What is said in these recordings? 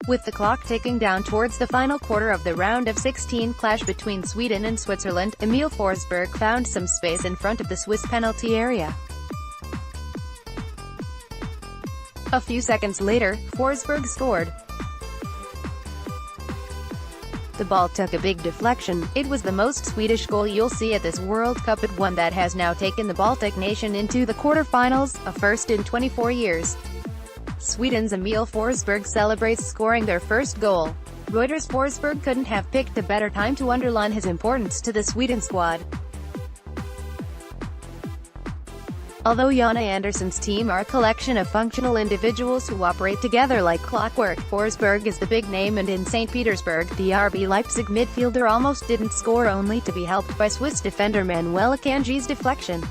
With the clock ticking down towards the final quarter of the round of 16 clash between Sweden and Switzerland, Emil Forsberg found some space in front of the Swiss penalty area. A few seconds later, Forsberg scored. The ball took a big deflection. It was the most Swedish goal you'll see at this World Cup, at one that has now taken the Baltic nation into the quarter-finals, a first in 24 years. Sweden's Emil Forsberg celebrates scoring their first goal. Reuters Forsberg couldn't have picked a better time to underline his importance to the Sweden squad. Although Jonna Andersson's team are a collection of functional individuals who operate together like clockwork, Forsberg is the big name, and in St. Petersburg, the RB Leipzig midfielder almost didn't score, only to be helped by Swiss defender Manuel Akanji's deflection.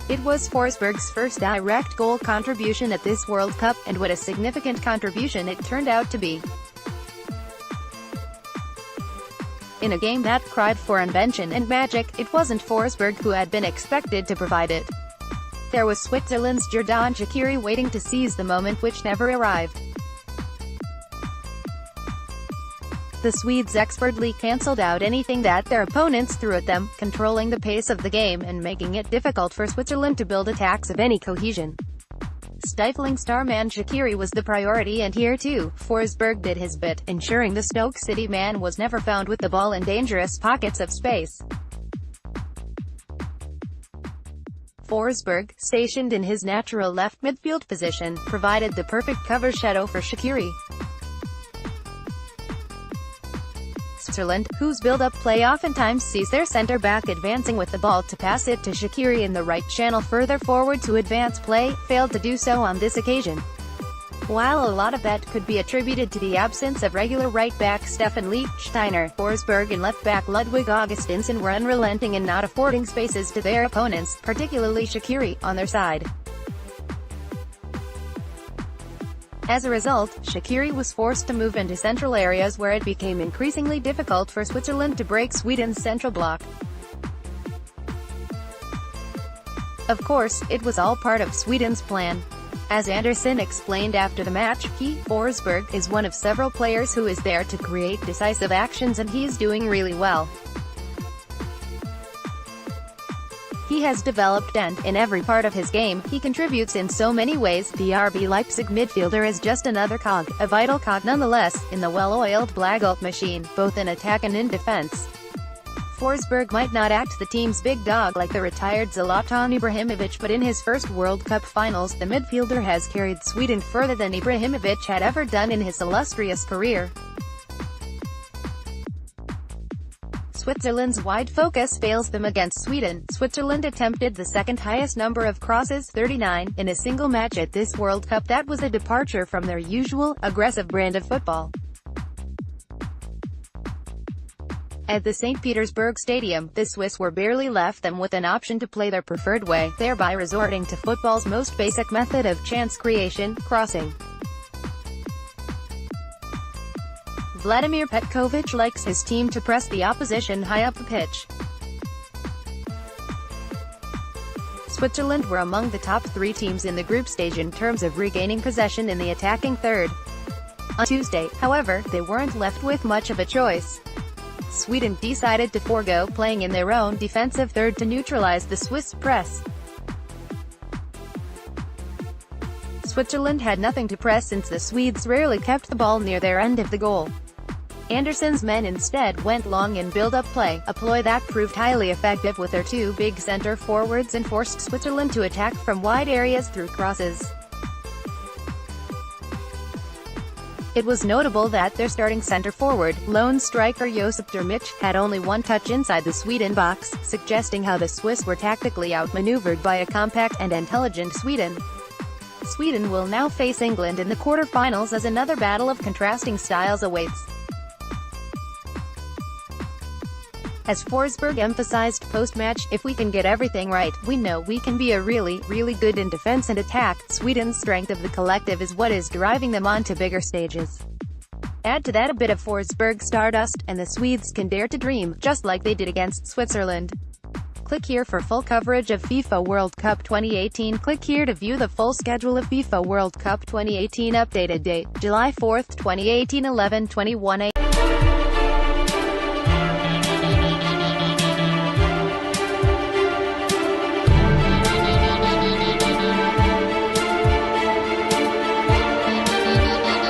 It was Forsberg's first direct goal contribution at this World Cup, and what a significant contribution it turned out to be. In a game that cried for invention and magic, it wasn't Forsberg who had been expected to provide it. There was Switzerland's Xherdan Shaqiri waiting to seize the moment, which never arrived. The Swedes expertly cancelled out anything that their opponents threw at them, controlling the pace of the game and making it difficult for Switzerland to build attacks of any cohesion. Stifling starman Shaqiri was the priority, and here too, Forsberg did his bit, ensuring the Stoke City man was never found with the ball in dangerous pockets of space. Forsberg, stationed in his natural left midfield position, provided the perfect cover shadow for Shaqiri. Switzerland, whose build-up play oftentimes sees their centre-back advancing with the ball to pass it to Shaqiri in the right channel further forward to advance play, failed to do so on this occasion. While a lot of that could be attributed to the absence of regular right-back Stefan Lichtsteiner, Forsberg and left-back Ludwig Augustinsson were unrelenting in not affording spaces to their opponents, particularly Shaqiri, on their side. As a result, Shaqiri was forced to move into central areas where it became increasingly difficult for Switzerland to break Sweden's central block. Of course, it was all part of Sweden's plan. As Andersson explained after the match, Forsberg, is one of several players who is there to create decisive actions, and he's doing really well. He has developed, and, in every part of his game, he contributes in so many ways. The RB Leipzig midfielder is just another cog, a vital cog nonetheless, in the well-oiled Blackguard machine, both in attack and in defense. Forsberg might not act the team's big dog like the retired Zlatan Ibrahimovic, but in his first World Cup finals, the midfielder has carried Sweden further than Ibrahimovic had ever done in his illustrious career. Switzerland's wide focus fails them against Sweden. Switzerland attempted the second highest number of crosses, 39, in a single match at this World Cup. That was a departure from their usual, aggressive brand of football. At the St. Petersburg Stadium, the Swiss were barely left them with an option to play their preferred way, thereby resorting to football's most basic method of chance creation, crossing. Vladimir Petkovic likes his team to press the opposition high up the pitch. Switzerland were among the top 3 teams in the group stage in terms of regaining possession in the attacking third. On Tuesday, however, they weren't left with much of a choice. Sweden decided to forego playing in their own defensive third to neutralize the Swiss press. Switzerland had nothing to press since the Swedes rarely kept the ball near their end of the goal. Andersson's men instead went long in build-up play, a ploy that proved highly effective with their 2 big center forwards and forced Switzerland to attack from wide areas through crosses. It was notable that their starting center-forward, lone striker Josip Drmic, had only 1 touch inside the Sweden box, suggesting how the Swiss were tactically outmaneuvered by a compact and intelligent Sweden. Sweden will now face England in the quarter-finals as another battle of contrasting styles awaits. As Forsberg emphasized post-match, if we can get everything right, we know we can be a really good in defense and attack. Sweden's strength of the collective is what is driving them on to bigger stages. Add to that a bit of Forsberg stardust, and the Swedes can dare to dream, just like they did against Switzerland. Click here for full coverage of FIFA World Cup 2018. Click here to view the full schedule of FIFA World Cup 2018. Updated date, July 4, 2018, 11:21 a.m.